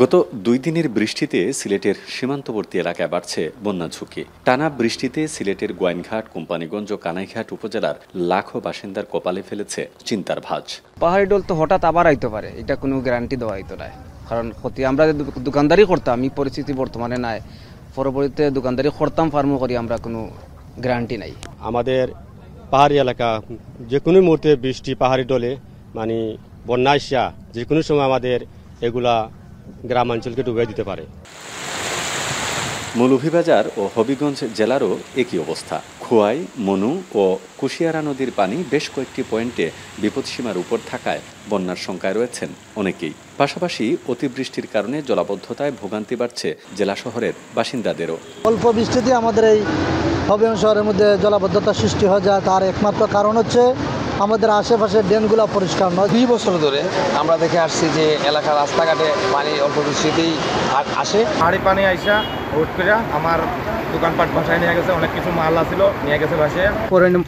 গত 2 দিনের বৃষ্টিতে সিলেটের সীমান্তবর্তী এলাকায় বাড়ছে বন্যা ঝুঁকি। টানা বৃষ্টিতে সিলেটের গোয়াইনঘাট, কোম্পানীগঞ্জ ও কানাইঘাট উপজেলার লাখো বাসিন্দার কপালে ফেলেছে চিন্তার ভাঁজ। পাহাড়ি ডল তো হঠাৎ আবার আইতে পারে, এটা কোনো গ্যারান্টি দেওয়া হইতো না। কারণ ক্ষতি আমরা দোকানদারি করতাম, এই পরিস্থিতি বর্তমানে নাই। পরবর্তীতে দোকানদারি করতাম ফার্মও করি, আমরা কোনো গ্যারান্টি নাই। আমাদের পাহাড়ি এলাকা যে কোনো মুহূর্তে বৃষ্টি পাহাড়ি ডলে মানে বন্যা আসা যে কোনো সময় আমাদের এগুলা গ্রামাঞ্চলকে ডুবিয়ে দিতে পারে। মৌলভীবাজার ও হবিগঞ্জ জেলারও একই অবস্থা। খোয়াই, মনু ও কুশিয়ারা নদীর পানি বেশ কয়েকটি পয়েন্টে বিপদসীমার উপর থাকায় বন্যার শঙ্কায় রয়েছেন অনেকেই। পাশাপাশি অতিবৃষ্টির কারণে জলাবদ্ধতায় ভোগান্তি বাড়ছে জেলা শহরের বাসিন্দাদেরও। অল্প বৃষ্টিতে আমাদের এই হবিগঞ্জ শহরের মধ্যে জলাবদ্ধতা সৃষ্টি হয়ে যায়, তার একমাত্র কারণ হচ্ছে আমাদের আশেপাশের ড্রেনগুলো পরিষ্কার নয়। 2 বছর ধরে আমরা দেখে আসছি যে এলাকার রাস্তাঘাটে পানি অল্প বৃষ্টিতেই আসে। পাহাড়ি পানি আইসা ভোট করে আমার দোকানপাট ভাসায় নিয়ে গেছে, অনেক কিছু মাল আসছিল নিয়ে গেছে ভাসিয়ে।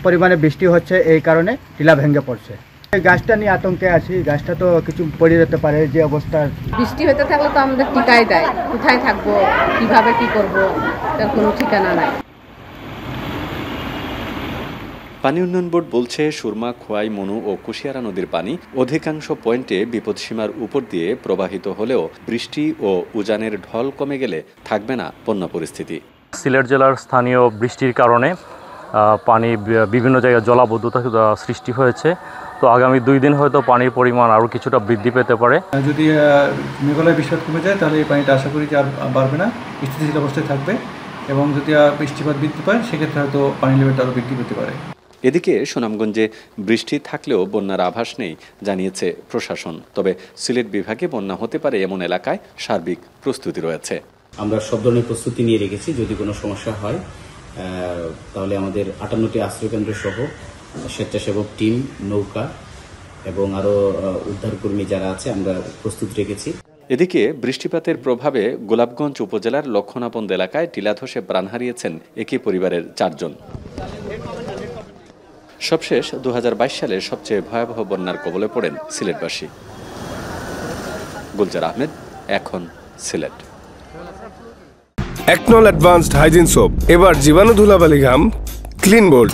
পরিমাণে বৃষ্টি হচ্ছে, এই কারণে টিলা ভেঙে পড়ছে। এই গাছটা নিয়ে আতঙ্কে আছি, গাছটা তো কিছু পড়ে যেতে পারে। যে অবস্থা বৃষ্টি হতে থাকলে তো আমাদের টিকাই দেয়, কোথায় থাকবো, কিভাবে কি করব, তার কোনো ঠিকানা নাই। পানি উন্নয়ন বোর্ড বলছে, সুরমা, খোয়াই, মনু ও কুশিয়ারা নদীর পানি অধিকাংশ পয়েন্টে বিপদসীমার উপর দিয়ে প্রবাহিত হলেও বৃষ্টি ও উজানের ঢল কমে গেলে থাকবে না বন্যা পরিস্থিতি। সিলেট জেলার স্থানীয় বৃষ্টির কারণে পানি বিভিন্ন জায়গায় জলাবদ্ধতা সৃষ্টি হয়েছে। তো আগামী 2 দিন হয়তো পানির পরিমাণ আরও কিছুটা বৃদ্ধি পেতে পারে। যদি মেঘালয় বৃষ্টিপাত কমে যায় তাহলে এই পানিটা আশা করি যে আর বাড়বে না, স্থিতিশীল অবস্থায় থাকবে। এবং যদি বৃষ্টিপাত বৃদ্ধি পায় সেক্ষেত্রে হয়তো পানির লেভেলটা আরও বৃদ্ধি পেতে পারে। এদিকে সুনামগঞ্জে বৃষ্টি থাকলেও বন্যার আভাস নেই জানিয়েছে প্রশাসন। তবে সিলেট বিভাগে বন্যা হতে পারে এমন এলাকায় সার্বিক প্রস্তুতি রয়েছে। আমরা সব ধরনের প্রস্তুতি নিয়ে রেখেছি, যদি কোনো সমস্যা হয় তাহলে আমাদের 58টি আশ্রয়কেন্দ্র সহ স্বেচ্ছাসেবক টিম, নৌকা এবং আরও উদ্ধারকর্মী যারা আছে আমরা প্রস্তুত রেখেছি। এদিকে বৃষ্টিপাতের প্রভাবে গোলাপগঞ্জ উপজেলার লক্ষণাপন্দ এলাকায় টিলা ধসে প্রাণ হারিয়েছেন একই পরিবারের 4 জন। সবশেষ 2022 সালে সবচেয়ে ভয়াবহ বন্যার কবলে পড়েন সিলেটবাসী। গুলজার আহমেদ, এখন সিলেট। একনল অ্যাডভান্সড হাইজিন সোপ, এবার জীবাণু ধুলাবালি ঘাম ক্লিন বোল্ড।